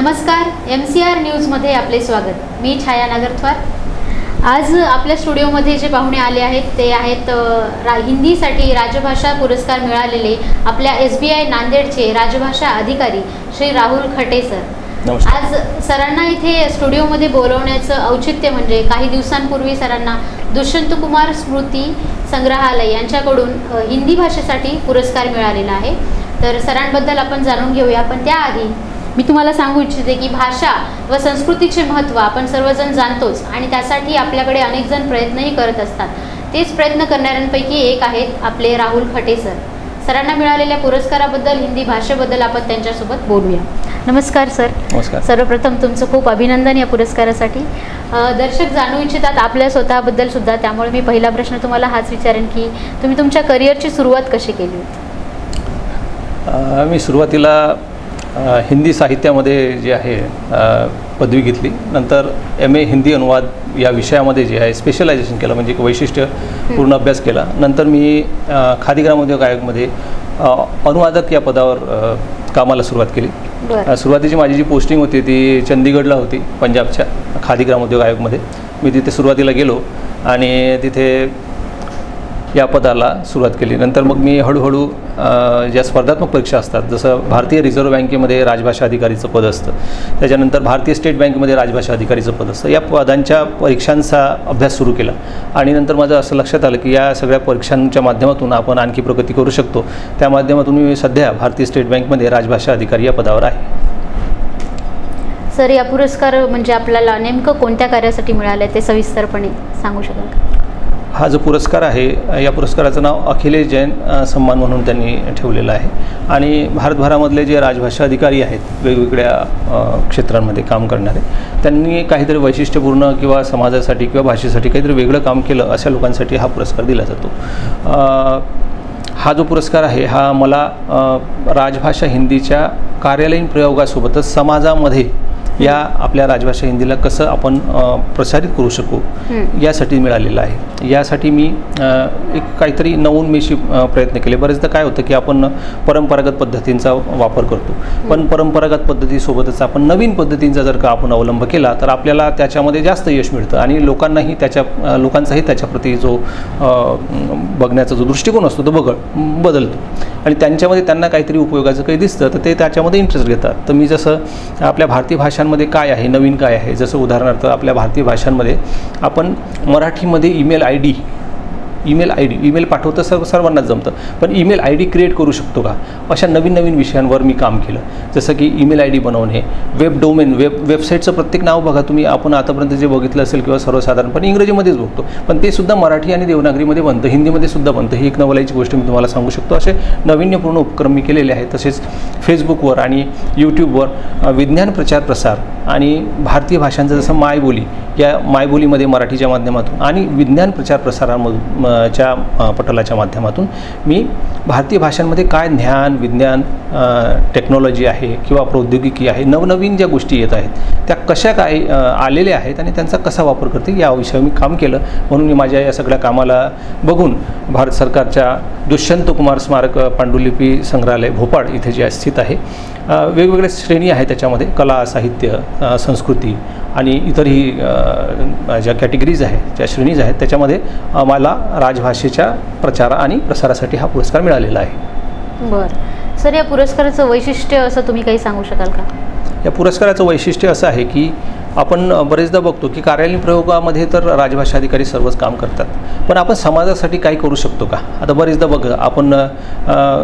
नमस्कार, MCR न्यूजमध्ये आपले स्वागत। मी छाया नगरथवार। आज आपल्या स्टुडिओमध्ये जे पाहुणे आले आहेत ते आहेत हिंदीसाठी राजभाषा पुरस्कार मिळालेले आपल्या SBI नांदेडचे राजभाषा अधिकारी श्री राहुल खटे सर। आज सरांना इथे स्टुडिओमध्ये बोलवण्याचं औचित्य म्हणजे काही दिवसांपूर्वी सरांना दुष्यंत कुमार स्मृती संग्रहालय यांच्याकडून हिंदी भाषेसाठी पुरस्कार मिळालेला आहे। तर सरांबद्दल आपण जाणून घेऊया, पण त्याआधी मी तुम्हाला सांगू इच्छिते की भाषा व संस्कृतीचे महत्त्व आपण सर्वजण जाणतोच आणि त्यासाठी आपल्याकडे अनेक जण प्रयत्नही करत असतात। तेच प्रयत्न करणाऱ्यांपैकी एक आहेत आपले राहुल खटे सर। सरांना मिळालेल्या पुरस्काराबद्दल, हिंदी भाषेबद्दल आपण त्यांच्यासोबत बोलूया। नमस्कार सर। नमस्कार। सर्वप्रथम तुमचं खूप अभिनंदन या पुरस्कारासाठी। दर्शक जाणू इच्छितात आपल्या स्वतःबद्दल सुद्धा, त्यामुळे मी पहिला प्रश्न तुम्हाला हाच विचारेन की तुम्ही तुमच्या करिअरची सुरुवात कशी केली होती? मी सुरुवातीला हिंदी साहित्यामध्ये जे आहे पदवी घेतली, नंतर MA हिंदी अनुवाद या विषयामध्ये जे आहे स्पेशलायझेशन केलं, म्हणजे एक वैशिष्ट्य पूर्ण अभ्यास केला। नंतर मी खादी ग्रामोद्योग आयोगमध्ये अनुवादक या पदावर कामाला सुरुवात केली। सुरुवातीची माझी जी पोस्टिंग होती ती चंदीगडला होती, पंजाबच्या खादी ग्रामोद्योग आयोगमध्ये। मी तिथे सुरुवातीला गेलो आणि तिथे या पदाला सुरुवात केली। नंतर मग मी हळूहळू ज्या स्पर्धात्मक परीक्षा असतात, जसं भारतीय रिझर्व्ह बँकेमध्ये राजभाषा अधिकारीचं पद असतं, त्याच्यानंतर भारतीय स्टेट बँकेमध्ये राजभाषा अधिकारीचं पद असतं, या पदांच्या परीक्षांचा अभ्यास सुरू केला। आणि नंतर माझं असं लक्षात आलं की या सगळ्या परीक्षांच्या माध्यमातून आपण आणखी प्रगती करू शकतो। त्या माध्यमातून मी सध्या भारतीय स्टेट बँकमध्ये राजभाषा अधिकारी या पदावर आहे। सर, या पुरस्कार म्हणजे आपल्याला नेमकं कोणत्या कार्यासाठी मिळालं ते सविस्तरपणे सांगू शकाल का? हा जो पुरस्कार आहे, या पुरस्काराचं नाव अखिलेश जैन सन्मान म्हणून त्यांनी ठेवलेलं आहे। आणि भारतभरामधले जे राजभाषा अधिकारी आहेत, वेगवेगळ्या क्षेत्रांमध्ये काम करणारे, त्यांनी काहीतरी वैशिष्ट्यपूर्ण किंवा समाजासाठी किंवा भाषेसाठी काहीतरी वेगळं काम केलं, अशा लोकांसाठी हा पुरस्कार दिला जातो। हा जो पुरस्कार आहे हा मला राजभाषा हिंदीच्या कार्यालयीन प्रयोगासोबतच समाजामध्ये या आपल्या राजभाषा हिंदीला कसं आपण प्रसारित करू शकू यासाठी मिळालेलं आहे। यासाठी मी एक काहीतरी नवोन्मेषी प्रयत्न केले। बरेचदा काय होतं की आपण परंपरागत पद्धतींचा वापर करतो, पण परंपरागत पद्धतीसोबतच आपण नवीन पद्धतींचा जर का आपण अवलंब केला तर आपल्याला त्याच्यामध्ये जास्त यश मिळतं आणि लोकांचाही त्याच्याप्रती जो बघण्याचा जो दृष्टिकोन असतो तो बदलतो आणि त्यांच्यामध्ये त्यांना काहीतरी उपयोगाचं काही दिसतं तर ते त्याच्यामध्ये इंटरेस्ट घेतात। तर मी जसं आपल्या भारतीय भाषांमध्ये काय आहे, नवीन काय आहे, जसं उदाहरणार्थ आपल्या भारतीय भाषांमध्ये आपण मराठीमध्ये ईमेल पाठवतं सर्वांनाच जमतं, पण ईमेल ID क्रिएट करू शकतो का, अशा नवीन नवीन विषयांवर मी काम केलं। जसं की ईमेल ID बनवणे, वेब डोमेन, वेबसाईटचं प्रत्येक नाव बघा तुम्ही, आपण आतापर्यंत जे बघितलं असेल किंवा सर्वसाधारणपणे इंग्रजीमध्येच बघतो, पण ते सुद्धा मराठी आणि देवनागरीमध्ये बनतं, हिंदीमध्ये सुद्धा बनतं। ही एक नवलाईची गोष्ट मी तुम्हाला सांगू शकतो। असे नाविन्यपूर्ण उपक्रम मी केलेले आहेत। तसेच फेसबुकवर आणि यूट्यूबवर विज्ञान प्रचार प्रसार आणि भारतीय भाषांचं जसं मायबोली, या मायबोलीमध्ये मराठीच्या माध्यमातून आणि विज्ञान प्रचार प्रसारामधून च्या पटलाच्या माध्यमातून मी भारतीय भाषांमध्ये काय ज्ञान, विज्ञान, टेक्नॉलॉजी आहे किंवा प्रौद्योगिकी आहे, नवनवीन ज्या गोष्टी येत आहेत त्या कशा काय आलेल्या आहेत आणि त्यांचा कसा वापर करते या विषयावर मी काम केलं। म्हणून मी माझ्या या सगळ्या कामाला बघून भारत सरकारच्या दुष्यंत कुमार स्मारक पांडुलिपी संग्रहालय भोपाळ इथे जे स्थित आहे, वेगवेगळ्या श्रेणी आहेत त्याच्यामध्ये, कला, साहित्य, संस्कृती आणि इतरही ज्या कॅटेगरीज आहेत, ज्या श्रेणीज आहेत, त्याच्यामध्ये मला राजभाषेच्या प्रचार आणि प्रसारासाठी हा पुरस्कार मिळालेला आहे। बरं सर, या पुरस्काराचं वैशिष्ट्य असं तुम्ही काही सांगू शकाल का? या पुरस्काराचं वैशिष्ट्य असं आहे की आपण बरेचदा बघतो की कार्यालयीन प्रयोगामध्ये तर राजभाषा अधिकारी सर्वच काम करतात, पण आपण समाजासाठी काय करू शकतो का? आता बरेचदा आपण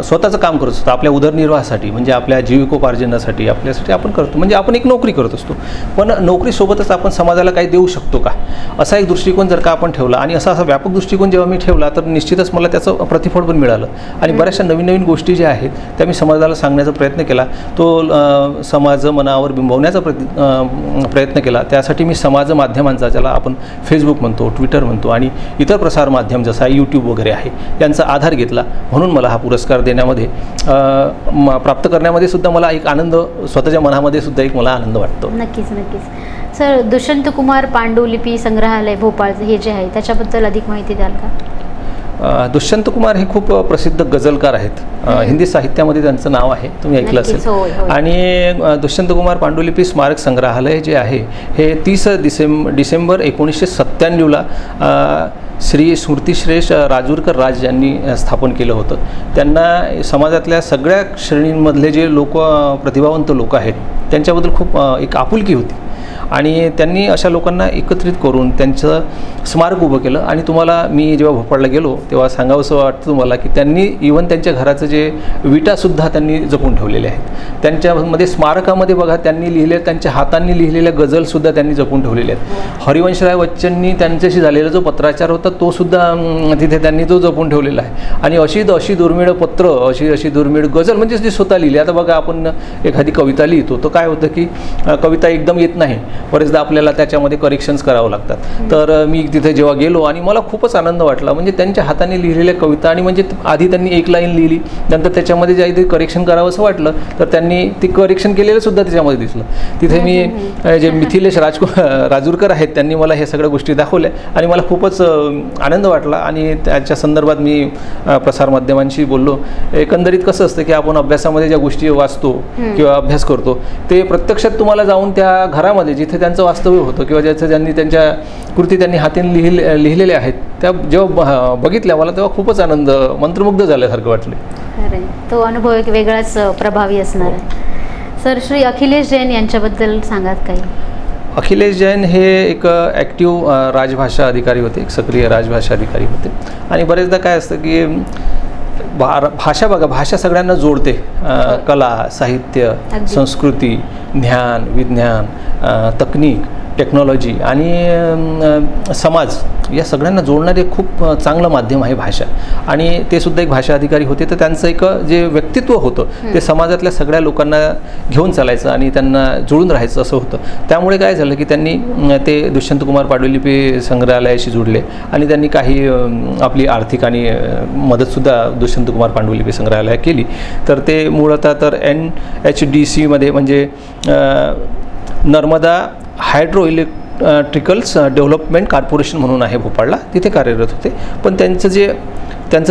स्वतःचं काम करत असतो आपल्या उदरनिर्वाहासाठी, म्हणजे आपल्या जीविकोपार्जनासाठी, आपल्यासाठी आपण करतो, म्हणजे आपण एक नोकरी करत असतो, पण नोकरीसोबतच आपण समाजाला काही देऊ शकतो का, असा एक दृष्टिकोन जर का आपण ठेवला आणि असा व्यापक दृष्टिकोन जेव्हा मी ठेवला तर निश्चितच मला त्याचं प्रतिफळ पण मिळालं आणि बऱ्याचशा नवीन नवीन गोष्टी ज्या आहेत त्या मी समाजाला सांगण्याचा प्रयत्न केला, तो समाज मनावर बिंबवण्याचा प्रयत्न केला। त्यासाठी मी समाज माध्यमांचा, ज्याला आपण फेसबुक म्हणतो, ट्विटर म्हणतो आणि इतर प्रसार माध्यम जसं यूट्यूब वगैरे आहे, यांचा आधार घेतला। म्हणून मला हा पुरस्कार देण्यामध्ये, प्राप्त करण्यामध्ये सुद्धा मला एक आनंद, स्वतःच्या मनामध्ये सुद्धा एक मला आनंद वाटतो। नक्कीच नक्कीच। सर, दुष्यंत कुमार पांडुलिपी संग्रहालय भोपाळ हे जे आहे त्याच्याबद्दल अधिक माहिती द्याल का? दुष्यंत कुमार हे खूप प्रसिद्ध गझलकार आहेत. हिंदी साहित्यामध्ये त्यांचं नाव आहे, तुम्ही ऐकलं असेल. आणि दुष्यंत कुमार पांडुलिपी स्मारक संग्रहालय जे आहे हे 30 डिसेंबर 1997ला श्री स्मृतिश्रेष्ठ राजूरकर राज यांनी स्थापन केलं होतं. त्यांना समाजातल्या सगळ्या श्रेणींमधले जे लोक प्रतिभावंत लोक आहेत त्यांच्याबद्दल खूप एक आपुलकी होती आणि त्यांनी अशा लोकांना एकत्रित करून त्यांचं स्मारक उभं केलं. आणि तुम्हाला मी जेव्हा भोपाळला गेलो तेव्हा सांगावंसं वाटतं तुम्हाला की त्यांनी इव्हन त्यांच्या घराचं जे विटासुद्धा त्यांनी जपून ठेवलेले आहेत. त्यांच्यामध्ये स्मारकामध्ये बघा त्यांनी लिहिले, त्यांच्या हातांनी लिहिलेल्या गझलसुद्धा त्यांनी जपून ठेवलेले आहेत. हरिवंशराय बच्चननी त्यांच्याशी झालेला जो पत्राचार होता तो सुद्धा तिथे त्यांनी तो जपून ठेवलेला आहे. आणि अशी दुर्मिळ पत्र, अशी दुर्मिळ गझल म्हणजे जी स्वतः लिहिली. आता बघा आपण एखादी कविता लिहितो तर काय होतं की कविता एकदम येत नाही, बरेचदा आपल्याला त्याच्यामध्ये करेक्शन्स करावं लागतात. तर मी तिथे जेव्हा गेलो आणि मला खूपच आनंद वाटला, म्हणजे त्यांच्या हाताने लिहिलेल्या कविता आणि म्हणजे आधी त्यांनी एक लाईन लिहिली, नंतर त्याच्यामध्ये जे करेक्शन करावं असं वाटलं तर त्यांनी ते करेक्शन केलेलं सुद्धा त्याच्यामध्ये दिसलं. तिथे मी जे मिथिलेश राजूरकर आहेत त्यांनी मला हे सगळ्या गोष्टी दाखवल्या आणि मला खूपच आनंद वाटला. आणि त्याच्या संदर्भात मी प्रसारमाध्यमांशी बोललो. एकंदरीत कसं असतं की आपण अभ्यासामध्ये ज्या गोष्टी वाचतो किंवा अभ्यास करतो ते प्रत्यक्षात तुम्हाला जाऊन त्या घरामध्ये जिथे त्यांचं वास्तव्य होतं किंवा ज्याचं ज्यांनी त्यांच्या कृती त्यांनी हातीने लिहिलेल्या आहेत त्या जेव्हा बघितल्या मला तेव्हा खूपच आनंद, मंत्रमुग्ध झाल्यासारखं वाटलं. अरे तो अनुभव एक वेगळाच प्रभावी असणार आहे. सर, श्री अखिलेश जैन यांच्याबद्दल सांगात काही? अखिलेश जैन हे एक ॲक्टिव्ह राजभाषा अधिकारी होते, एक सक्रिय राजभाषा अधिकारी होते. आणि बरेचदा काय असतं की भाषा बघा, भाषा सगळ्यांना जोडते. कला, साहित्य, संस्कृती, ज्ञान, विज्ञान, तकनीक, टेक्नॉलॉजी आणि समाज या सगळ्यांना जोडणारे खूप चांगलं माध्यम आहे भाषा. आणि ते सुद्धा एक भाषा अधिकारी होते. तर त्यांचं एक जे व्यक्तित्व होतं ते समाजातल्या सगळ्या लोकांना घेऊन चालायचं आणि त्यांना जुळून राहायचं असं होतं. त्यामुळे काय झालं की त्यांनी ते दुष्यंत कुमार पांडुलिपी संग्रहालयाशी जुडले आणि त्यांनी काही आपली आर्थिक आणि मदतसुद्धा दुष्यंत कुमार पांडुलिपी संग्रहालय केली. तर ते मूळतः तर NHDC म्हणजे Narmada hydro electricals development corporation म्हणून आहे भोपाळला, तिथे कार्यरत होते. पण त्यांचं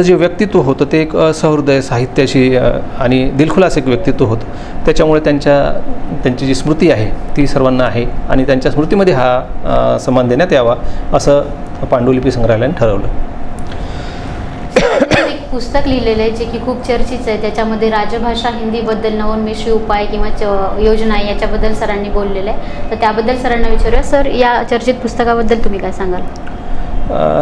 जे व्यक्तित्व होतं ते एक सहृदय, साहित्याशी आणि दिलखुलास एक व्यक्तित्व होतं. त्याच्यामुळे त्यांची जी स्मृती आहे ती सर्वांना आहे आणि त्यांच्या स्मृतीमध्ये हा सन्मान देण्यात यावा असं पांडुलिपी संग्रहालयाने ठरवलं. पुस्तक लिहिलेलं आहे जे की खूप चर्चित आहे. त्याच्यामध्ये राजभाषा हिंदीबद्दल नवोन्मेषी उपाय किंवा योजना याच्याबद्दल सरांनी बोललेलं आहे. तर त्याबद्दल सरांना विचारूया. सर, या चर्चित पुस्तकाबद्दल तुम्ही काय सांगाल?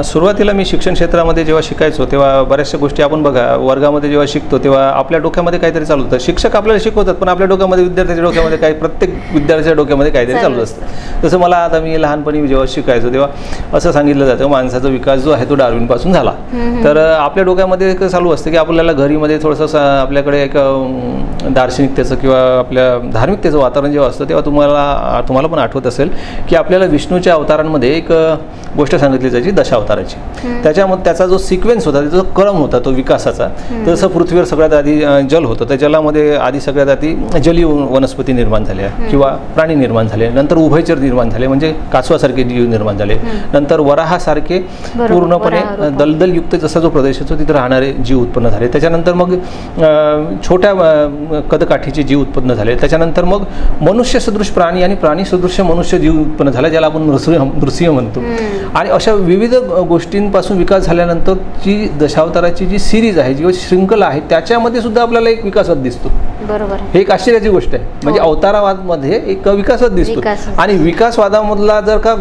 सुरुवातीला मी शिक्षण क्षेत्रामध्ये जेव्हा शिकायचो तेव्हा बऱ्याचशा गोष्टी आपण बघा वर्गामध्ये जेव्हा शिकतो तेव्हा आपल्या डोक्यामध्ये काहीतरी चालू होतं. शिक्षक आपल्याला शिकवतात पण आपल्या डोक्यामध्ये, विद्यार्थ्याच्या डोक्यामध्ये प्रत्येक विद्यार्थ्याच्या डोक्यामध्ये काहीतरी चालू असतं. तसं मला आता मी लहानपणी जेव्हा शिकायचो तेव्हा असं सांगितलं जातं माणसाचा विकास जो आहे तो डार्विनपासून झाला. तर आपल्या डोक्यामध्ये एक चालू असतं की आपल्याला घरीमध्ये थोडंसं आपल्याकडे एक दार्शनिकतेचं किंवा आपल्या धार्मिकतेचं वातावरण जेव्हा असतं तेव्हा तुम्हाला पण आठवत असेल की आपल्याला विष्णूच्या अवतारांमध्ये एक गोष्ट सांगितली जायची दशावताराची. त्याच्यामध्ये त्याचा जो सिक्वेन्स होता, त्याचा जो क्रम होता तो विकासाचा, जसं पृथ्वीवर सगळ्यात आधी जल होतं, त्या जलामध्ये आधी सगळ्यात आधी जलीय वनस्पती निर्माण झाल्या किंवा प्राणी निर्माण झाले, नंतर उभयचर निर्माण झाले म्हणजे कासवासारखे जीव निर्माण झाले, नंतर वराहासारखे पूर्णपणे दलदलयुक्त जसा जो प्रदेश असतो तिथे राहणारे जीव उत्पन्न झाले, त्याच्यानंतर मग छोट्या कदकाठीचे जीव उत्पन्न झाले, त्याच्यानंतर मग मनुष्य सदृश प्राणी आणि प्राणी सदृश मनुष्य जीव उत्पन्न झाला ज्याला आपण नृसिंह म्हणतो. आणि अशा विविध गोष्टींपासून विकास झाल्यानंतर जी दशावताराची जी सिरीज आहे, जी शृंखला आहे, त्याच्यामध्ये सुद्धा आपल्याला एक विकासवाद दिसतो. बरोबर, हे एक आश्चर्याची गोष्ट आहे. म्हणजे अवतारवादमध्ये एक विकासवाद दिसतो. आणि विकासवादामधला जर का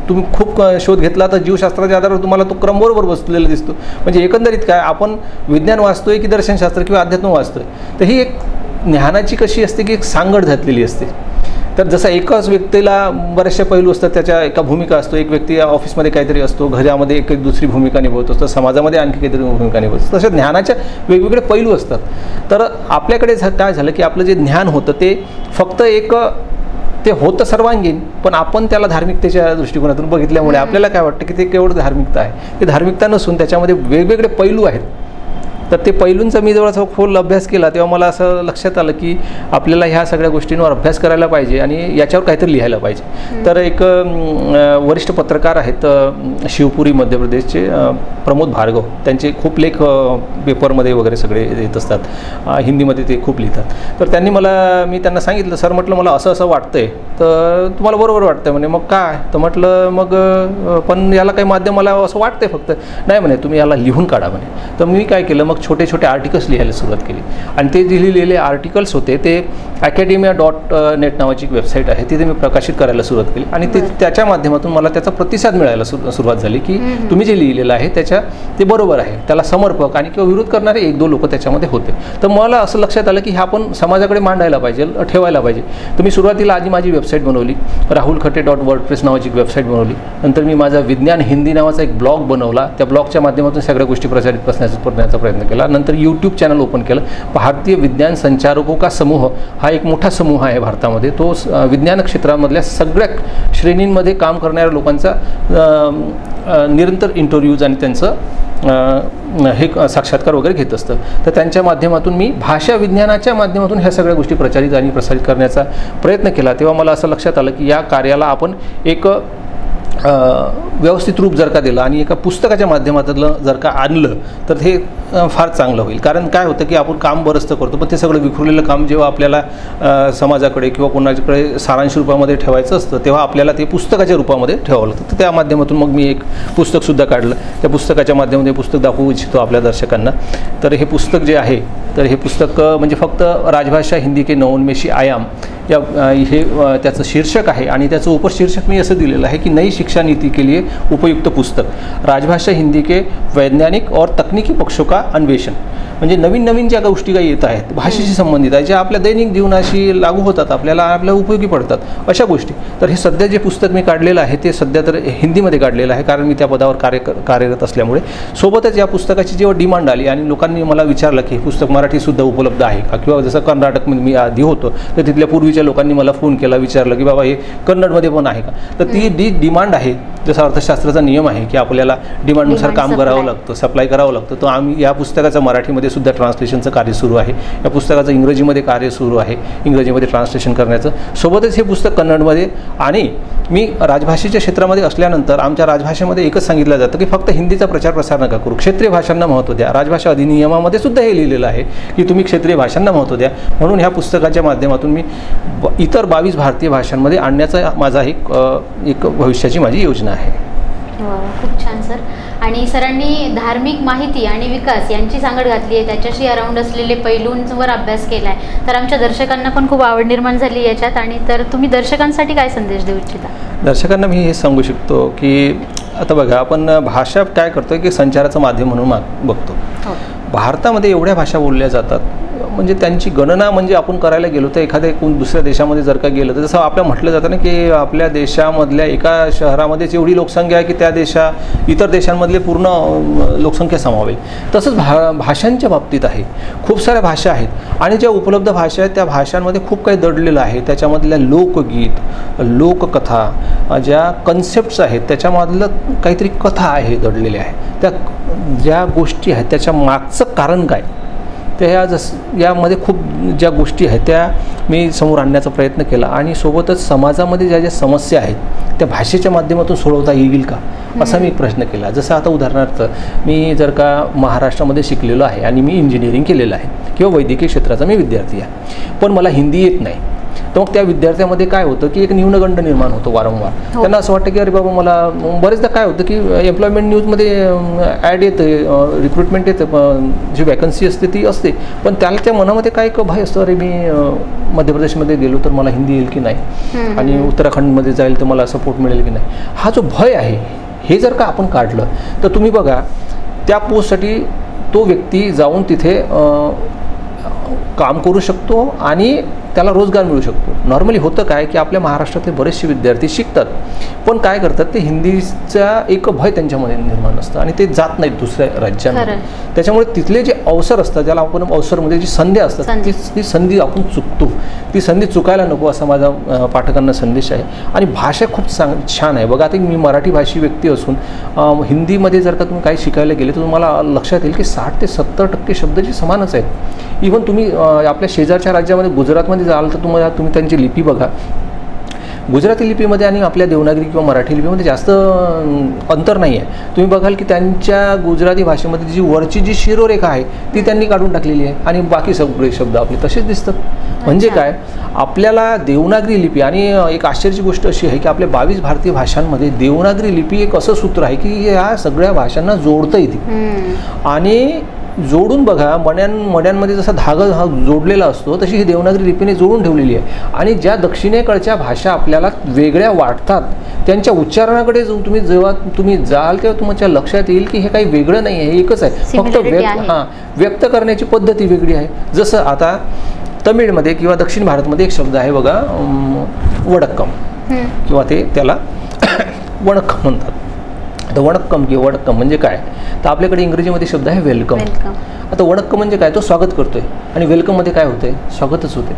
तुम्ही खूप शोध घेतला तर जीवशास्त्राच्या आधारावर तुम्हाला तो क्रम बरोबर बसलेला दिसतो. म्हणजे एकंदरीत काय आपण विज्ञान वाचतोय की दर्शनशास्त्र किंवा अध्यात्म वाचतोय, तर ही एक ज्ञानाची कशी असते की एक सांगड घातलेली असते. तर जसं एकाच व्यक्तीला बऱ्याचशा पैलू असतात, त्याच्या एका भूमिका असतो. एक व्यक्ती ऑफिसमध्ये काहीतरी असतो, घरामध्ये एक दुसरी भूमिका निभवतो, तर समाजामध्ये आणखी काहीतरी भूमिका निभवतो. तशा ज्ञानाच्या वेगवेगळे पैलू असतात. तर आपल्याकडे काय झालं की आपलं जे ज्ञान होतं ते फक्त ते होतं सर्वांगीण, पण आपण त्याला धार्मिकतेच्या दृष्टिकोनातून बघितल्यामुळे आपल्याला काय वाटतं की ते केवळ धार्मिकता आहे. ते धार्मिकता नसून त्याच्यामध्ये वेगवेगळे पैलू आहेत. तर ते पैलूंचा मी जेव्हा खोल अभ्यास केला तेव्हा मला असं लक्षात आलं की आपल्याला ह्या सगळ्या गोष्टींवर अभ्यास करायला पाहिजे आणि याच्यावर काहीतरी लिहायला पाहिजे. तर एक वरिष्ठ पत्रकार आहेत शिवपुरी मध्य प्रदेशचे प्रमोद भार्गव, त्यांचे खूप लेख पेपरमध्ये वगैरे सगळे येत असतात, हिंदीमध्ये ते खूप लिहितात. तर मी त्यांना सांगितलं, सर म्हटलं मला असं असं वाटतंय, तर तुम्हाला बरोबर वाटतंय म्हणे. मग काय? तर म्हटलं मग पण याला काही माध्यम मला असं वाटतंय फक्त. नाही म्हणे तुम्ही याला लिहून काढा म्हणे. तर मी काय केलं, मग छोटे छोटे आर्टिकल्स लिहायला सुरुवात केली आणि ते जे लिहिलेले आर्टिकल्स होते ते academia.net नावाची एक वेबसाईट आहे, तिथे मी प्रकाशित करायला सुरुवात केली आणि त्याच्या माध्यमातून मला त्याचा प्रतिसाद मिळायला सुरुवात झाली की तुम्ही जे लिहिलेलं आहे ते बरोबर आहे, त्याला समर्पक आणि किंवा विरोध करणारे 1-2 लोक त्याच्यामध्ये होते. तर मला असं लक्षात आलं की हे आपण समाजाकडे मांडायला पाहिजे, ठेवायला पाहिजे. तर मी सुरुवातीला आधी माझी वेबसाईट बनवली, rahulkhate.wordpress नावाची एक वेबसाईट बनवली. नंतर मी माझा विज्ञान हिंदी नावाचा एक ब्लॉग बनवला, त्या ब्लॉगच्या माध्यमातून सगळ्या गोष्टी प्रसारित करण्याचा प्रयत्न केला. नंतर यूट्यूब चॅनल ओपन केलं. भारतीय विज्ञान संचारकों का समूह हा एक मोठा समूह आहे भारतामध्ये, तो विज्ञान क्षेत्रामधल्या सगळ्या श्रेणींमध्ये काम करणाऱ्या लोकांचा निरंतर इंटरव्ह्यूज आणि त्यांचं हे साक्षात्कार वगैरे घेत असतं. तर त्यांच्या माध्यमातून मी भाषा विज्ञानाच्या माध्यमातून ह्या सगळ्या गोष्टी प्रचारित आणि प्रसारित करण्याचा प्रयत्न केला. तेव्हा मला असं लक्षात आलं की या कार्याला आपण एक व्यवस्थित रूप जर का दिलं आणि एका पुस्तकाच्या माध्यमातलं जर का आणलं तर हे फार चांगलं होईल. कारण काय होतं की आपण काम बरंचसं करतो, पण ते सगळं विखुरलेलं काम जेव्हा आपल्याला समाजाकडे किंवा कोणाकडे सारांश रूपामध्ये ठेवायचं असतं तेव्हा आपल्याला ते पुस्तकाच्या रूपामध्ये ठेवावं लागतं. तर त्या माध्यमातून मग मी एक पुस्तकसुद्धा काढलं. त्या पुस्तकाच्या माध्यमातून पुस्तक दाखवू इच्छितो आपल्या दर्शकांना. तर हे पुस्तक जे आहे, तर हे पुस्तक म्हणजे फक्त राजभाषा हिंदी के नवोन्मेषी आयाम हे त्याचं शीर्षक आहे आणि त्याचं उपशीर्षक मी असं दिलेलं आहे की नई शिक्षा नीति के लिए उपयुक्त पुस्तक, राजभाषा हिंदी के वैज्ञानिक और तकनीकी पक्षों का अन्वेषण. म्हणजे नवीन ज्या गोष्टी काही येत आहेत भाषेशी संबंधित आहे, ज्या आपल्या दैनिक जीवनाशी लागू होतात, आपल्याला उपयोगी पडतात अशा गोष्टी. तर हे सध्या जे पुस्तक मी काढलेलं आहे ते सध्या तर हिंदीमध्ये काढलेलं आहे, कारण मी त्या पदावर कार्यरत असल्यामुळे. सोबतच या पुस्तकाची जेव्हा डिमांड आली आणि लोकांनी मला विचारलं की हे पुस्तक मराठीसुद्धा उपलब्ध आहे का, किंवा जसं कर्नाटकमध्ये मी आधी होतो तर तिथल्या पूर्वीच्या लोकांनी मला फोन केला, विचारलं की बाबा हे कन्नडमध्ये पण आहे का. तर ती डिमांड आहे, जसा अर्थशास्त्राचा नियम आहे की आपल्याला डिमांडनुसार काम करावं लागतं, सप्लाय करावं लागतं. तर आम्ही या पुस्तकाचं मराठीमध्ये सुद्धा ट्रान्सलेशनचं कार्य सुरू आहे, या पुस्तकाचं इंग्रजीमध्ये कार्य सुरू आहे, इंग्रजीमध्ये ट्रान्सलेशन करण्याचं. सोबतच हे पुस्तक कन्नडमध्ये. आणि मी राजभाषेच्या क्षेत्रामध्ये असल्यानंतर आमच्या राजभाषेमध्ये एकच सांगितलं जातं की फक्त हिंदीचा प्रचार प्रसार नका करू, क्षेत्रीय भाषांना महत्त्व द्या. राजभाषा अधिनियमामध्ये सुद्धा हे लिहिलेलं आहे की तुम्ही क्षेत्रीय भाषांना महत्त्व द्या. म्हणून ह्या पुस्तकाच्या माध्यमातून मी इतर 22 भारतीय भाषांमध्ये आणण्याचा माझा एक भविष्याची माझी योजना आहे. खूप छान सर. आणि सरांनी धार्मिक माहिती आणि विकास यांची सांगड घातली आहे, त्याच्याशी अराउंड असलेले पैलूंवर अभ्यास केला आहे. तर आमच्या दर्शकांना पण खूप आवड निर्माण झाली याच्यात. आणि तर तुम्ही दर्शकांसाठी काय संदेश देऊ इच्छिता? दर्शकांना मी हे सांगू शकतो की आता बघा, आपण भाषा काय करतो की संचाराचं माध्यम म्हणून बघतो. भारतामध्ये एवढ्या भाषा बोलल्या जातात, म्हणजे त्यांची गणना म्हणजे आपण करायला गेलो तर एखाद्या दुसऱ्या देशामध्ये जर का गेलं तर जसं आपल्या म्हटलं जातं ना की आपल्या देशामधल्या एका शहरामध्येच एवढी लोकसंख्या आहे की त्या इतर देशांमधले पूर्ण लोकसंख्या सामावेल. तसंच भाषांच्या बाबतीत आहे. खूप साऱ्या भाषा आहेत आणि ज्या उपलब्ध भाषा आहेत त्या भाषांमध्ये खूप काही दडलेलं आहे. त्याच्यामधल्या लोकगीत, लोककथा, ज्या कन्सेप्ट्स आहेत त्याच्यामधलं काहीतरी कथा आहे दडलेल्या आहे. त्या ज्या गोष्टी आहेत त्याच्या मागचं कारण काय, त्या यामध्ये खूप ज्या गोष्टी आहेत त्या मी समोर आणण्याचा प्रयत्न केला. आणि सोबतच समाजामध्ये ज्या ज्या समस्या आहेत त्या भाषेच्या माध्यमातून सोडवता येईल का असा मी एक प्रश्न केला. जसं आता उदाहरणार्थ मी जर का महाराष्ट्रामध्ये शिकलेलो आहे आणि मी इंजिनिअरिंग केलेलं आहे किंवा वैद्यकीय क्षेत्राचा मी विद्यार्थी आहे, पण मला हिंदी येत नाही, तर मग त्या विद्यार्थ्यामध्ये काय होतं की एक न्यूनगंड निर्माण होतो वारंवार. त्यांना असं वाटतं की अरे बाबा मला बरेचदा काय होतं की एम्प्लॉयमेंट न्यूजमध्ये ॲड येतं, रिक्रुटमेंट येतं, जी वॅकन्सी असते ती असते, पण त्या मनामध्ये काय भय असतं, अरे मी मध्य प्रदेशमध्ये गेलो तर मला हिंदी येईल की नाही आणि उत्तराखंडमध्ये जाईल तर मला सपोर्ट मिळेल की नाही. हा जो भय आहे हे जर का आपण काढलं तर तुम्ही बघा त्या पोस्टसाठी तो व्यक्ती जाऊन तिथे काम करू शकतो आणि त्याला रोजगार मिळू शकतो. नॉर्मली होतं काय की आपल्या महाराष्ट्रातले बरेचसे विद्यार्थी शिकतात, पण काय करतात ते हिंदीचा एक भय त्यांच्यामध्ये निर्माण असतं आणि ते जात नाहीत दुसऱ्या राज्यांमध्ये. त्याच्यामुळे तिथले जे अवसर असतात, ज्याला आपण अवसरमध्ये जी संधी असतात, ती संधी आपण चुकतो. ती संधी चुकायला नको असा माझा पाठकांना संदेश आहे. आणि भाषा खूप छान आहे. बघा, आता मी मराठी भाषी व्यक्ती असून हिंदीमध्ये जर का तुम्ही काही शिकायला गेले तर तुम्हाला लक्षात येईल की 60 ते 70% शब्द जे समानच आहेत. इव्हन तुम्ही आपल्या शेजारच्या राज्यामध्ये गुजरातमध्ये जाल तर तुम्ही त्यांची लिपी बघा. गुजराती लिपीमध्ये आणि आपल्या देवनागरी किंवा मराठी लिपीमध्ये जास्त अंतर नाही आहे. तुम्ही बघाल की त्यांच्या गुजराती भाषेमध्ये जी वरची जी शिरोरेखा आहे ती त्यांनी काढून टाकलेली आहे आणि बाकी सगळे शब्द आपले तसेच दिसतात. म्हणजे काय, आपल्याला देवनागरी लिपी, आणि एक आश्चर्याची गोष्ट अशी आहे की आपल्या 22 भारतीय भाषांमध्ये देवनागरी लिपी एक असं सूत्र आहे की या सगळ्या भाषांना जोडता येते. आणि जोडून बघा, मण्यांमध्ये जसा धागा हा जोडलेला असतो तशी ही देवनागरी लिपीने जोडून ठेवलेली आहे. आणि ज्या दक्षिणेकडच्या भाषा आपल्याला वेगळ्या वाटतात त्यांच्या उच्चारणाकडे जेव्हा तुम्ही जाल तेव्हा तुमच्या लक्षात येईल की हे काही वेगळं नाही आहे, हे एकच आहे, फक्त व्यक्त करण्याची पद्धती वेगळी आहे. जसं आता तमिळमध्ये किंवा दक्षिण भारतमध्ये एक शब्द आहे बघा, वडक्कम, किंवा त्याला वणक्कम म्हणतात. आता वणक्कम किंवा वडक्कम म्हणजे काय, तर आपल्याकडे इंग्रजीमध्ये शब्द आहे वेलकम. आता वणक्कम म्हणजे काय, तो स्वागत करतोय, आणि वेलकममध्ये काय होतंय, स्वागतच होते.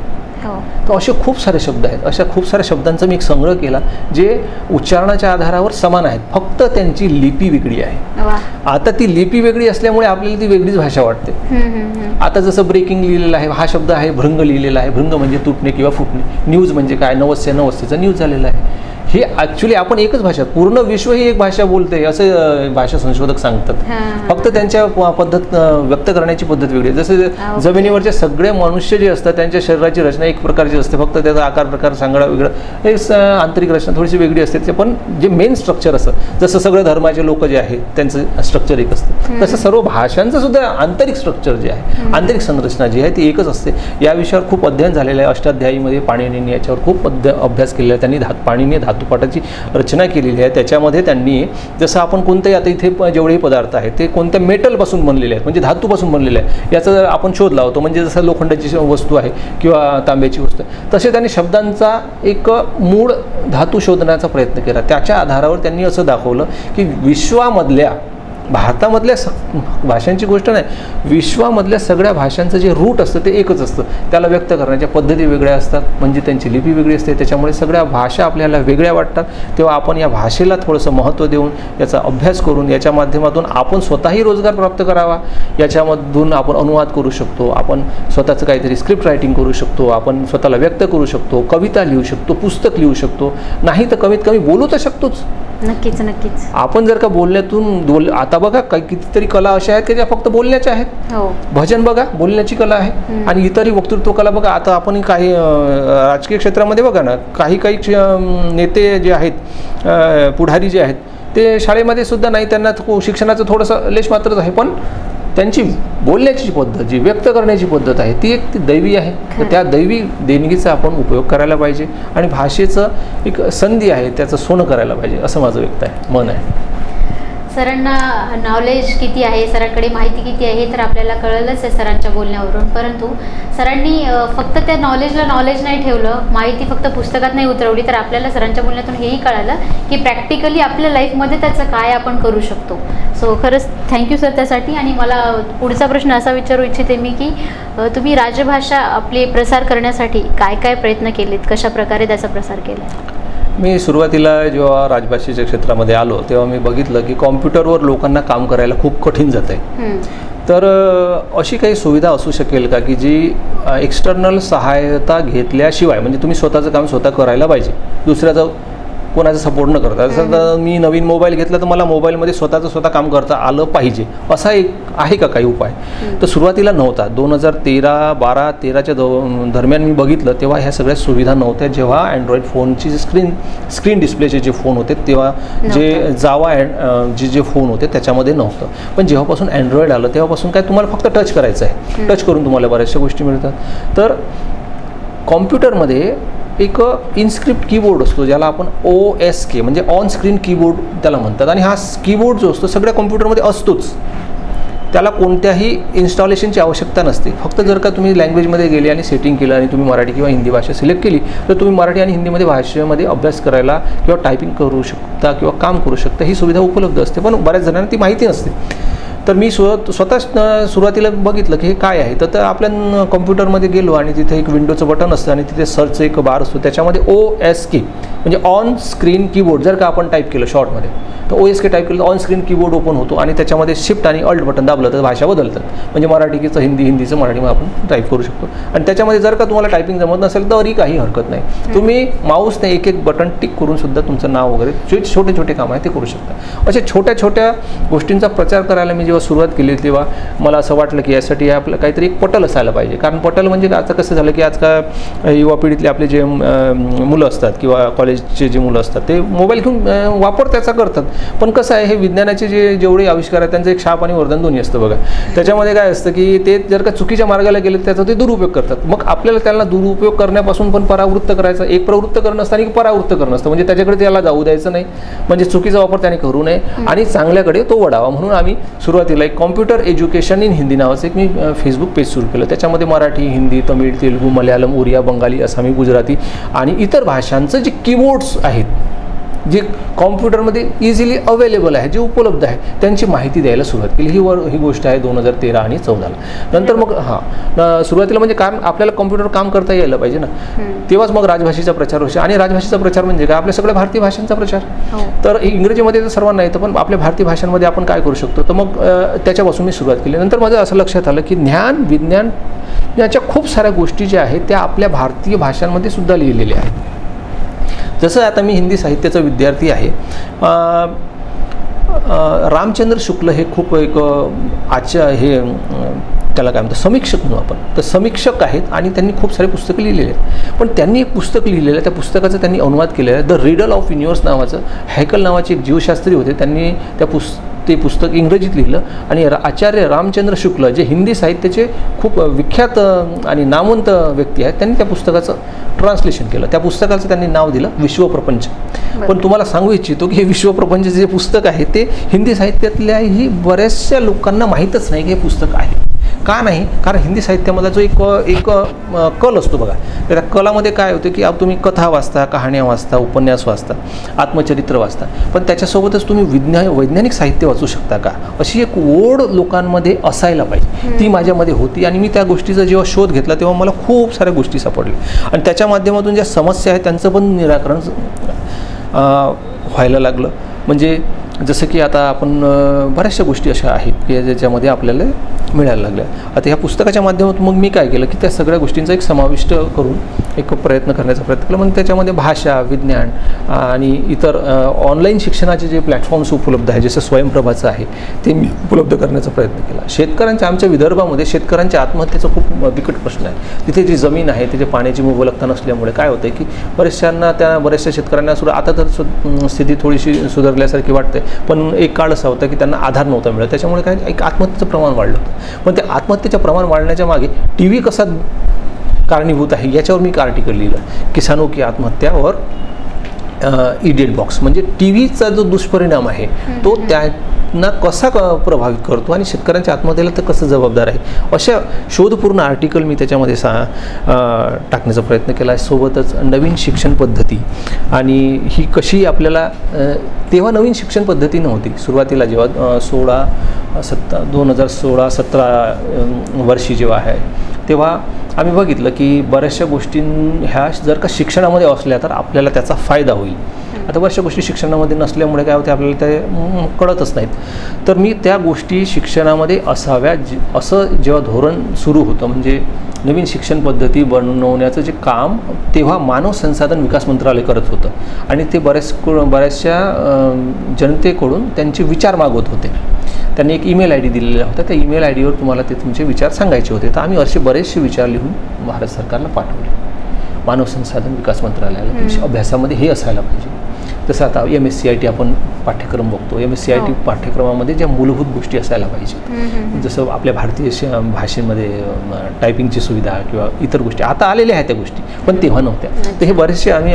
तर असे खूप सारे शब्द आहेत. अशा खूप साऱ्या शब्दांचा मी एक संग्रह केला जे उच्चारणाच्या आधारावर समान आहेत, फक्त त्यांची लिपी वेगळी आहे. आता ती लिपी वेगळी असल्यामुळे आपल्याला ती वेगळीच भाषा वाटते. आता जसं ब्रेकिंग लिहिलेलं आहे, हा शब्द आहे भृंग लिहिलेला आहे. भृंग म्हणजे तुटणे किंवा फुटणे. न्यूज म्हणजे काय, नवस्यचा न्यूज झालेला आहे. हे ॲक्च्युली आपण एकच भाषा, पूर्ण विश्व ही एक भाषा बोलते असं भाषा संशोधक सांगतात. फक्त त्यांच्या पद्धत व्यक्त करण्याची पद्धत वेगळी आहे. जसे जमिनीवरचे सगळे मनुष्य जे असतात त्यांच्या शरीराची रचना एक प्रकारची असते, फक्त त्याचा आकार प्रकार सांगणं वेगळं, एक आंतरिक रचना थोडीशी वेगळी असते. पण जे मेन स्ट्रक्चर असतं, जसं सगळ्या धर्माचे लोक जे आहेत त्यांचं स्ट्रक्चर एक असतं, तसं सर्व भाषांचं सुद्धा आंतरिक स्ट्रक्चर जे आहे, आंतरिक संरचना जी आहे ती एकच असते. या विषयावर खूप अध्ययन झालेलं आहे. अष्टाध्यायीमध्ये पाणिनींनी याच्यावर खूप अभ्यास केलेला आहे. त्यांनी पाणिनी धातुपाठाची रचना केलेली आहे. त्याच्यामध्ये त्यांनी जसं आपण कोणत्याही, आता इथे जेवढेही पदार्थ आहेत ते कोणत्या मेटलपासून बनलेले आहेत, म्हणजे धातूपासून बनलेले आहे, याचा जर आपण शोध लावतो, म्हणजे जसं लोखंडाची वस्तू आहे किंवा तांब्याची वस्तू आहे, तसे त्यांनी शब्दांचा एक मूळ धातू शोधण्याचा प्रयत्न केला. त्याच्या आधारावर त्यांनी असं दाखवलं की विश्वामधल्या, भारतामधल्या भाषांची गोष्ट नाही, विश्वामधल्या सगळ्या भाषांचं जे रूट असतं ते एकच असतं. त्याला व्यक्त करण्याच्या पद्धती वेगळ्या असतात, म्हणजे त्यांची लिपी वेगळी असते. त्याच्यामुळे सगळ्या भाषा आपल्याला वेगळ्या वाटतात. तेव्हा आपण या भाषेला थोडंसं महत्त्व देऊन याचा अभ्यास करून याच्या माध्यमातून आपण स्वतःही रोजगार प्राप्त करावा. याच्यामधून आपण अनुवाद करू शकतो, आपण स्वतःचं काहीतरी स्क्रिप्ट रायटिंग करू शकतो, आपण स्वतःला व्यक्त करू शकतो, कविता लिहू शकतो, पुस्तक लिहू शकतो, नाही तर कमीत कमी बोलू तर शकतोच. नक्कीच नक्कीच. आपण जर का बोलण्यातून आता बघा काही कितीतरी कला अशा आहेत की ज्या फक्त बोलण्याच्या आहेत. भजन बघा, बोलण्याची कला आहे. आणि इतरही वक्तृत्व कला बघा. आता आपण काही राजकीय क्षेत्रामध्ये बघा ना, काही नेते जे आहेत, पुढारी जे आहेत, ते शाळेमध्ये सुद्धा नाही, त्यांना शिक्षणाचं थोडंसं लेश मात्रच आहे, पण त्यांची बोलण्याची पद्धत, जी व्यक्त करण्याची पद्धत आहे ती एक दैवी आहे. तर त्या दैवी देणगीचा आपण उपयोग करायला पाहिजे आणि भाषेचं एक संधी आहे त्याचं सोनं करायला पाहिजे, असं माझं व्यक्त आहे, मन आहे. सरांना नॉलेज किती आहे, सरांकडे माहिती किती आहे हे तर आपल्याला कळलंच आहे सरांच्या बोलण्यावरून. परंतु सरांनी फक्त त्या नॉलेजला नॉलेज नाही ठेवलं, माहिती फक्त पुस्तकात नाही उतरवली, तर आपल्याला सरांच्या बोलण्यातून हेही कळालं की प्रॅक्टिकली आपल्या लाईफमध्ये त्याचं काय आपण करू शकतो. सो खरंच थँक्यू सर त्यासाठी. आणि मला पुढचा प्रश्न असा विचारू इच्छिते मी की तुम्ही राजभाषा आपली प्रसार करण्यासाठी काय काय प्रयत्न केलेत, कशा प्रकारे त्याचा प्रसार केला? मी सुरुवातीला जेव्हा राजभाषेच्या क्षेत्रामध्ये आलो तेव्हा मी बघितलं की कॉम्प्युटरवर लोकांना काम करायला खूप कठीण जात आहे. तर अशी काही सुविधा असू शकेल का की जी एक्सटर्नल सहायता घेतल्याशिवाय, म्हणजे तुम्ही स्वतःचं काम स्वतः करायला पाहिजे, दुसऱ्याचं कोणाचा सपोर्ट न करता. जसं मी नवीन मोबाईल घेतला तर मला मोबाईलमध्ये स्वतः काम करता आलं पाहिजे, असा एक आहे का काही उपाय? तर सुरुवातीला नव्हता. 2013 दरम्यान मी बघितलं तेव्हा ह्या सगळ्या सुविधा नव्हत्या. जेव्हा अँड्रॉइड फोनची स्क्रीन डिस्प्लेचे जे फोन होते तेव्हा जे जावा जे फोन होते त्याच्यामध्ये नव्हतं. पण जेव्हापासून अँड्रॉइड आलं तेव्हापासून काय तुम्हाला फक्त टच करायचं आहे, टच करून तुम्हाला बऱ्याचशा गोष्टी मिळतात. तर कॉम्प्युटरमध्ये एक इनस्क्रिप्ट कीबोर्ड असतो ज्याला आपण OSK म्हणजे ऑन स्क्रीन कीबोर्ड त्याला म्हणतात. आणि हा कीबोर्ड जो असतो सगळ्या कॉम्प्युटरमध्ये असतोच. त्याला कोणत्याही इन्स्टॉलेशनची आवश्यकता नसते. फक्त जर का तुम्ही लँग्वेजमध्ये गेले आणि सेटिंग केलं आणि तुम्ही मराठी किंवा हिंदी भाषा सिलेक्ट केली तर तुम्ही मराठी आणि हिंदीमध्ये भाषेमध्ये अभ्यास करायला किंवा टायपिंग करू शकता किंवा काम करू शकता. ही सुविधा उपलब्ध असते, पण बऱ्याच जणांना ती माहिती नसते. तर मी स्वतः सुरुवातीला बघितलं की हे काय आहे. तर आपल्या कॉम्प्युटरमध्ये गेलो आणि तिथे एक विंडोचं बटन असतं आणि तिथे सर्च एक बार असतो. त्याच्यामध्ये OSK म्हणजे ऑन स्क्रीन कीबोर्ड जर का आपण टाईप केलं शॉर्टमध्ये तर OSK टाईप केलं तर ऑन स्क्रीन कीबोर्ड ओपन होतो आणि त्याच्यामध्ये शिफ्ट आणि अल्ट बटन दाबलं तर भाषा बदलतात. म्हणजे मराठीचं हिंदी, हिंदीचं मराठीमध्ये आपण टाईप करू शकतो. आणि त्याच्यामध्ये जर का तुम्हाला टायपिंग जमत नसेल तरी काही हरकत नाही, तुम्ही माऊसने एक एक बटन टिक करून सुद्धा तुमचं नाव वगैरे जे छोटे छोटे काम आहे ते करू शकता. अशा छोट्या छोट्या गोष्टींचा प्रचार करायला मी जेव्हा सुरुवात केली तेव्हा मला असं वाटलं की यासाठी आपलं काहीतरी एक पटल असायला पाहिजे. कारण पटल म्हणजे आता कसं झालं की आजकाल युवा पिढीतले आपले जे मुलं असतात किंवा कॉलेजचे जे मुलं असतात ते मोबाईल घेऊन वापर त्याचा करतात. पण कसं आहे, हे विज्ञानाचे जेवढे आविष्कार आहेत त्यांचं एक शाप आणि वरदान दोन्ही असतं बघा. त्याच्यामध्ये काय असतं की ते जर का चुकीच्या मार्गाला गेले त्याचा ते दुरुपयोग करतात. मग आपल्याला त्यांना दुरुपयोग करण्यापासून पण परावृत्त करायचं. एक प्रवृत्त करणं असतं आणि एक परावृत्त करणं असतं. म्हणजे त्याच्याकडे त्याला जाऊ द्यायचं नाही, म्हणजे चुकीचा वापर त्याने करू नये आणि चांगल्याकडे तो वळावा. म्हणून आम्ही सुरुवातीला एक कॉम्प्युटर एज्युकेशन इन हिंदी नावाचं एक मी फेसबुक पेज सुरू केलं. त्याच्यामध्ये मराठी, हिंदी, तमिळ, तेलुगू, मल्याळम, ओरिया, बंगाली, आसामी, गुजराती आणि इतर भाषांचं जे कीबोर्ड्स आहेत जे कॉम्प्युटरमध्ये इझिली अवेलेबल आहे, जे उपलब्ध आहे, त्यांची माहिती द्यायला सुरुवात केली. ही गोष्ट आहे 2013 आणि 14ला. नंतर मग सुरुवातीला म्हणजे कारण आपल्याला कॉम्प्युटर काम करता यायला पाहिजे ना, तेव्हाच मग राजभाषेचा प्रचार व्हायचा. आणि राजभाषेचा प्रचार म्हणजे काय, आपल्या सगळ्या भारतीय भाषांचा प्रचार. तर इंग्रजीमध्ये तर सर्वांना येतं, पण आपल्या भारतीय भाषांमध्ये आपण काय करू शकतो. तर मग त्याच्यापासून मी सुरुवात केली. नंतर माझं असं लक्षात आलं की ज्ञान, विज्ञान याच्या खूप साऱ्या गोष्टी ज्या आहेत त्या आपल्या भारतीय भाषांमध्ये सुद्धा लिहिलेल्या आहेत. जसं आता मी हिंदी साहित्याचा विद्यार्थी आहे. रामचंद्र शुक्ल हे खूप एक हे त्याला काय म्हणतो समीक्षक म्हणू आपण. तर समीक्षक आहेत आणि त्यांनी खूप सारे पुस्तकं लिहिलेले आहेत. पण त्यांनी एक पुस्तक लिहिलेलं आहे, त्या पुस्तकाचा त्यांनी अनुवाद केलेला आहे. द रिडल ऑफ युनिव्हर्स नावाचं. हॅकल नावाचे एक जीवशास्त्री होते, त्यांनी ते पुस्तक इंग्रजीत लिहिलं. आणि आचार्य रामचंद्र शुक्ल जे हिंदी साहित्याचे खूप विख्यात आणि नामवंत व्यक्ती आहेत, त्यांनी त्या पुस्तकाचं ट्रान्सलेशन केलं. त्या पुस्तकाचं त्यांनी नाव दिलं विश्वप्रपंच. पण तुम्हाला सांगू इच्छितो की हे विश्वप्रपंच जे पुस्तक आहे ते हिंदी साहित्यातल्याही बऱ्याचशा लोकांना माहीतच नाही की हे पुस्तक आहे. का नाही, कारण हिंदी साहित्यामधला जो एक कल असतो बघा, त्या कलामध्ये काय होते की तुम्ही कथा वाचता, कहाण्या वाचता, उपन्यास वाचता, आत्मचरित्र वाचता, पण त्याच्यासोबतच तुम्ही वैज्ञानिक साहित्य वाचू शकता का, अशी एक ओढ लोकांमध्ये असायला पाहिजे. ती माझ्यामध्ये होती आणि मी त्या गोष्टीचा जेव्हा शोध घेतला तेव्हा मला खूप साऱ्या गोष्टी सापडल्या आणि त्याच्या माध्यमातून ज्या समस्या आहेत त्यांचं पण निराकरण व्हायला लागलं. म्हणजे जसं की आता आपण बऱ्याचशा गोष्टी अशा आहेत की ज्याच्यामध्ये आपल्याला मिळायला लागल्या. आता ह्या पुस्तकाच्या माध्यमातून मग मी काय केलं की त्या सगळ्या गोष्टींचा एक समाविष्ट करून एक प्रयत्न करण्याचा प्रयत्न केला. मग त्याच्यामध्ये भाषा, विज्ञान आणि इतर ऑनलाईन शिक्षणाचे जे प्लॅटफॉर्म्स उपलब्ध आहे, जसं स्वयंप्रभाचं आहे, ते मी उपलब्ध करण्याचा प्रयत्न केला. शेतकऱ्यांच्या आमच्या विदर्भामध्ये शेतकऱ्यांच्या आत्महत्येचा खूप बिकट प्रश्न आहे. तिथे जी जमीन आहे तिथे पाण्याची मुबलकता नसल्यामुळे काय होतं की बऱ्याचशा शेतकऱ्यांना सुद्धा आता तर स्थिती थोडीशी सुधारल्यासारखी वाटते, पण एक काळ असा होता की त्यांना आधार नव्हता मिळत. त्याच्यामुळे काय एक आत्महत्येचं प्रमाण वाढलं होतं. पण ते आत्महत्येचं प्रमाण वाढण्याच्या मागे TV कसा कारणीभूत आहे याच्यावर मी एक आर्टिकल लिहिलं, किसानो की आत्महत्या और इडियट बॉक्स. म्हणजे TVचा जो दुष्परिणाम आहे तो त्यांना कसा प्रभावित करतो आणि शेतकऱ्यांच्या आत्महत्येला तर कसं जबाबदार आहे, अशा शोधपूर्ण आर्टिकल मी त्याच्यामध्ये टाकण्याचा प्रयत्न केला. सोबतच नवीन शिक्षण पद्धती आणि ही कशी आपल्याला तेव्हा नवीन शिक्षण पद्धती नव्हती. सुरुवातीला जेव्हा 2016-17 वर्षी जेव्हा आहे तेव्हा आम्ही बघितलं की बऱ्याचशा गोष्टी ह्या जर का शिक्षणामध्ये असल्या तर आपल्याला त्याचा फायदा होईल. आता बऱ्याचशा गोष्टी शिक्षणामध्ये नसल्यामुळे काय होते आपल्याला ते कळतच नाहीत. तर मी त्या गोष्टी शिक्षणामध्ये असाव्या असं जेव्हा धोरण सुरू होतं, म्हणजे नवीन शिक्षण पद्धती बनवण्याचं जे काम तेव्हा मानव संसाधन विकास मंत्रालय करत होतं आणि ते बऱ्याचशा जनतेकडून त्यांचे विचार मागवत होते. त्यांनी एक ईमेल ID दिलेला होता, त्या ईमेल IDवर तुम्हाला ते तुमचे विचार सांगायचे होते. तर आम्ही असे बरेचसे विचार लिहून भारत सरकारला पाठवले. मानव संसाधन विकास मंत्रालयाला अभ्यासामध्ये हे असायला पाहिजे. जसं आता MSCIT आपण पाठ्यक्रम बघतो. MSCIT पाठ्यक्रमामध्ये ज्या मूलभूत गोष्टी असायला पाहिजेत, जसं आपल्या भारतीय भाषेमध्ये टायपिंगची सुविधा किंवा इतर गोष्टी आता आलेल्या आहेत त्या गोष्टी, पण तेव्हा नव्हत्या. तर हे बरेचसे आम्ही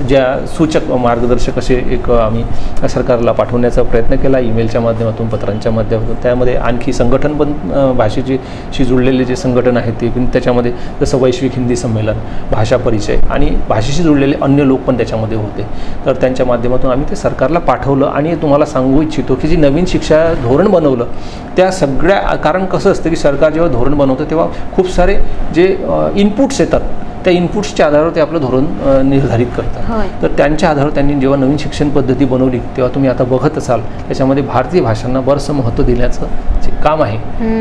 ज्या सूचक मार्गदर्शक असे एक आम्ही सरकारला पाठवण्याचा प्रयत्न केला, ईमेलच्या माध्यमातून, पत्रांच्या माध्यमातून. त्यामध्ये आणखी संघटन पण भाषेशी जुळलेले जे संघटन आहेत ते, त्याच्यामध्ये जसं वैश्विक हिंदी संमेलन, भाषा परिचय आणि भाषेशी जुळलेले अन्य लोक पण त्याच्यामध्ये होते. तर त्यांच्या माध्यमातून आम्ही ते सरकारला पाठवलं. आणि तुम्हाला सांगू इच्छितो की जे नवीन शिक्षा धोरण बनवलं त्या सगळ्या, कारण कसं असतं की सरकार जेव्हा धोरण बनवतं तेव्हा खूप सारे जे इनपुट्स येतात त्या इनपुट्सच्या आधारावर ते आपलं धोरण निर्धारित करतात. तर त्यांच्या आधारावर त्यांनी जेव्हा नवीन शिक्षण पद्धती बनवली तेव्हा तुम्ही आता बघत असाल त्याच्यामध्ये भारतीय भाषांना बरंचसं महत्त्व दिल्याचं जे काम आहे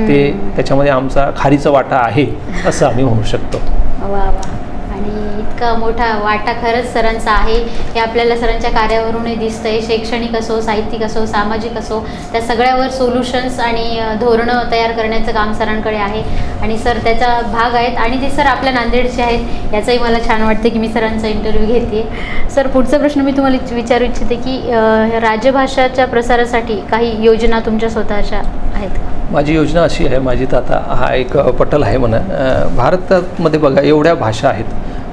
ते त्याच्यामध्ये आमचा खारीचा वाटा आहे असं आम्ही म्हणू शकतो. वा वा. आणि इतका मोठा वाटा खरंच सरांचा आहे हे आपल्याला सरांच्या कार्यावरूनही दिसतंय. शैक्षणिक असो, साहित्यिक असो, सामाजिक असो, त्या सगळ्यावर सोल्युशन्स आणि धोरणं तयार करण्याचं काम सरांकडे आहे आणि सर त्याचा भाग आहेत. आणि ते सर आपल्या नांदेडचे आहेत याचंही मला छान वाटतं की मी सरांचा इंटरव्ह्यू घेते. सर पुढचा प्रश्न मी तुम्हाला विचारू इच्छिते की राजभाषाच्या प्रसारासाठी काही योजना तुमच्या स्वतःच्या आहेत का? माझी योजना अशी आहे, माझी तर आता हा एक पटल आहे म्हणा. भारतामध्ये बघा एवढ्या भाषा आहेत,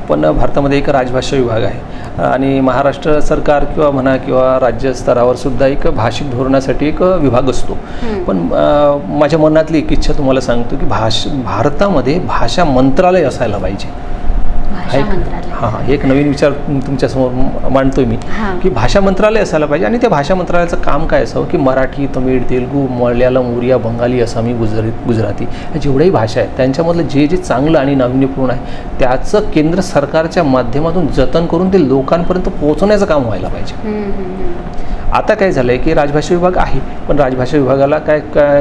पण भारतामध्ये एक राजभाषा विभाग आहे आणि महाराष्ट्र सरकार किंवा म्हणा किंवा राज्य स्तरावर सुद्धा एक भाषिक धोरणासाठी एक विभाग असतो. पण माझ्या मनातली एक इच्छा तुम्हाला सांगतो की भारतामध्ये भाषा मंत्रालय असायला पाहिजे. हां, एक नवीन विचार तुमच्यासमोर मांडतोय मी की भाषा मंत्रालय असायला पाहिजे. आणि त्या भाषा मंत्रालयाचं काम काय असावं की मराठी, तमिळ, तेलुगू, मल्याळम, उडिया, बंगाली, आसामी, गुजराती या जेवढ्याही भाषा आहेत त्यांच्यामधलं जे जे चांगलं आणि नाविन्यपूर्ण आहे त्याचं केंद्र सरकारच्या माध्यमातून जतन करून ते लोकांपर्यंत पोहोचवण्याचं काम व्हायला पाहिजे. आता काय झालं आहे की राजभाषा विभाग आहे, पण राजभाषा विभागाला काय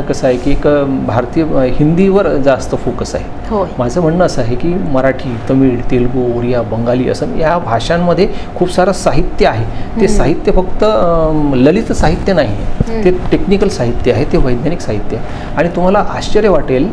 कसं आहे की एक भारतीय हिंदीवर जास्त फोकस आहे. माझं म्हणणं असं आहे की मराठी, तमिळ, तेलुगू, ओरिया, बंगाली असं या भाषांमध्ये खूप सारं साहित्य आहे. ते साहित्य फक्त ललित साहित्य नाही आहे, ते टेक्निकल साहित्य आहे, ते वैज्ञानिक साहित्य आहे. आणि तुम्हाला आश्चर्य वाटेल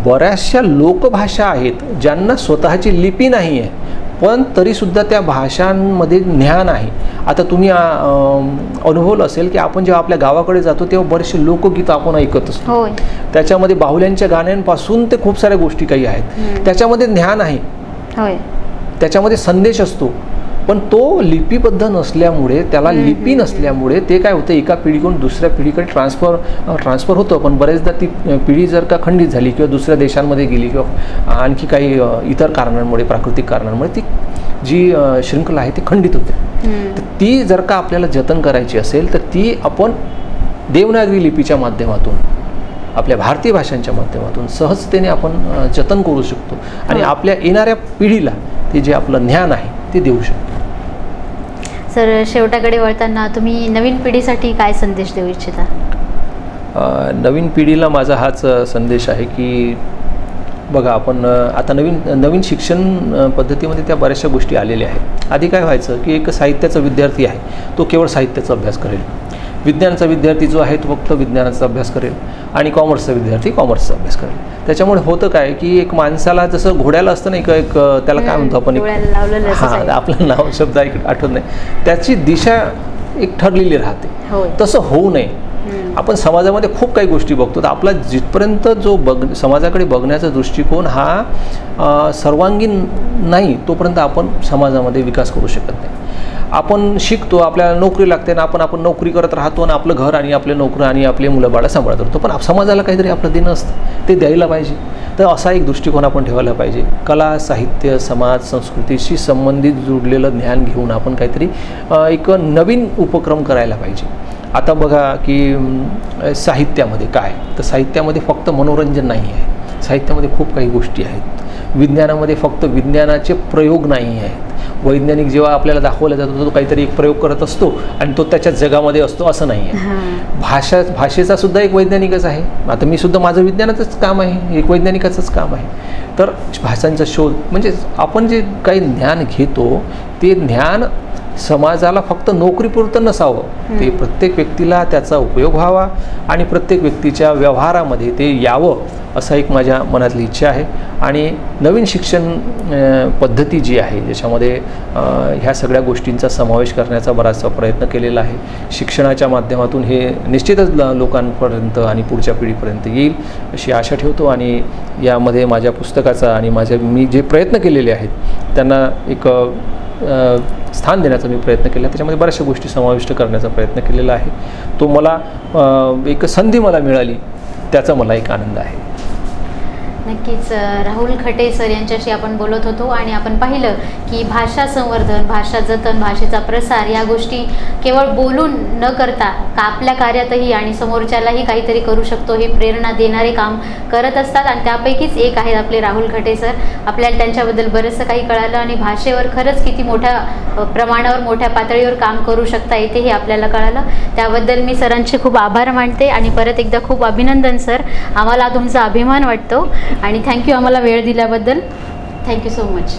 बऱ्याचशा लोकभाषा आहेत ज्यांना स्वतःची लिपी नाही आहे पण तरीसुद्धा त्या भाषांमध्ये ज्ञान आहे. आता तुम्ही अनुभवलं असेल की आपण जेव्हा आपल्या गावाकडे जातो तेव्हा बरेचसे लोकगीतं आपण ऐकत असतो. त्याच्यामध्ये बाहुल्यांच्या गाण्यांपासून ते खूप साऱ्या गोष्टी काही आहेत, त्याच्यामध्ये ज्ञान आहे, त्याच्यामध्ये संदेश असतो. पण तो लिपीबद्ध नसल्यामुळे, त्याला लिपी नसल्यामुळे ते काय होतं एका पिढीकडून दुसऱ्या पिढीकडे ट्रान्सफर होतं. पण बरेचदा ती पिढी जर का खंडित झाली किंवा दुसऱ्या देशांमध्ये गेली किंवा आणखी काही इतर कारणांमुळे, प्राकृतिक कारणांमुळे ती जी शृंखला आहे ती खंडित होते. तर ती जर का आपल्याला जतन करायची असेल तर ती आपण देवनागरी लिपीच्या माध्यमातून, आपल्या भारतीय भाषांच्या माध्यमातून सहजतेने आपण जतन करू शकतो आणि आपल्या येणाऱ्या पिढीला ते जे आपलं ज्ञान आहे ते देऊ शकतो. सर शेवटाकडे वळताना तुम्ही नवीन पिढीसाठी काय संदेश देऊ इच्छिता? नवीन पिढीला माझा हाच संदेश आहे की बघा आपण आता नवीन शिक्षण पद्धतीमध्ये त्या बऱ्याचशा गोष्टी आलेल्या आहेत. आधी काय व्हायचं की एक साहित्याचा विद्यार्थी आहे तो केवळ साहित्याचा अभ्यास करेल, विज्ञानाचा विद्यार्थी जो आहे तो फक्त विज्ञानाचा अभ्यास करेल आणि कॉमर्सचा विद्यार्थी कॉमर्सचा अभ्यास करेल. त्याच्यामुळे होतं काय की एक माणसाला जसं घोड्याला असतं नाही का, एक त्याला काय म्हणतो आपण, हां आपलं नाव शब्द आठवत नाही, त्याची दिशा एक ठरलेली राहते. तसं होऊ नये. आपण समाजामध्ये खूप काही गोष्टी बघतो, तर आपला जिथपर्यंत जो समाजाकडे बघण्याचा दृष्टिकोन हा सर्वांगीण नाही तोपर्यंत आपण समाजामध्ये विकास करू शकत नाही. आपण शिकतो, आपल्याला नोकरी लागते ना, आपण नोकरी करत राहतो आणि आपलं घर आणि आपले नोकरी आणि आपले मुलं बाळं सांभाळत राहतो. पण समाजाला काहीतरी आपलं देणं असतं, ते द्यायला पाहिजे. तर असा एक दृष्टिकोन आपण ठेवायला पाहिजे. कला, साहित्य, समाज, संस्कृतीशी संबंधित जुडलेलं ज्ञान घेऊन आपण काहीतरी एक नवीन उपक्रम करायला पाहिजे. आता बघा की साहित्यामध्ये काय, तर साहित्यामध्ये फक्त मनोरंजन नाही आहे, साहित्यामध्ये खूप काही गोष्टी आहेत. विज्ञानामध्ये फक्त विज्ञानाचे प्रयोग नाही आहेत. वैज्ञानिक जेव्हा आपल्याला दाखवला जातो तो काहीतरी एक प्रयोग करत असतो आणि तो त्याच्या जगामध्ये असतो असं नाही आहे. भाषेचा सुद्धा एक वैज्ञानिकच आहे. आता मी सुद्धा माझं विज्ञानाचंच काम आहे, एक वैज्ञानिकाचंच काम आहे. तर भाषांचा शोध म्हणजे आपण जे काही ज्ञान घेतो ते ज्ञान समाजाला फक्त नोकरीपुरतं नसावं, ते प्रत्येक व्यक्तीला त्याचा उपयोग व्हावा आणि प्रत्येक व्यक्तीच्या व्यवहारामध्ये ते यावं, असा एक माझ्या मनातली इच्छा आहे. आणि नवीन शिक्षण पद्धती जी आहे ज्याच्यामध्ये ह्या सगळ्या गोष्टींचा समावेश करण्याचा बराचसा प्रयत्न केलेला आहे. शिक्षणाच्या माध्यमातून हे निश्चितच लोकांपर्यंत आणि पुढच्या पिढीपर्यंत येईल अशी आशा ठेवतो. आणि यामध्ये माझ्या पुस्तकाचा आणि मी जे प्रयत्न केलेले आहेत त्यांना एक स्थान देण्याचा मी प्रयत्न केला. त्याच्यामध्ये बऱ्याचशा गोष्टी समाविष्ट करण्याचा प्रयत्न केलेला आहे. तो मला एक संधी मला मिळाली, त्याचा मला एक आनंद आहे. नक्कीच राहुल खटे सर यांच्याशी आपण बोलत होतो आणि आपण पाहिलं की भाषा संवर्धन, भाषा जतन, भाषेचा प्रसार या गोष्टी केवळ बोलून न करता आपल्या कार्यातही आणि समोरच्यालाही काहीतरी करू शकतो हे प्रेरणा देणारे काम करत असतात. आणि त्यापैकीच एक आहेत आपले राहुल खटे सर. आपल्याला त्यांच्याबद्दल बरंचसं काही कळालं आणि भाषेवर खरंच किती मोठ्या प्रमाणावर, मोठ्या पातळीवर काम करू शकता येते हे आपल्याला कळालं. त्याबद्दल मी सरांचे खूप आभार मानते आणि परत एकदा खूप अभिनंदन सर. आम्हाला तुमचा अभिमान वाटतो आणि थँक्यू आम्हाला वेळ दिल्याबद्दल. Thank you so much.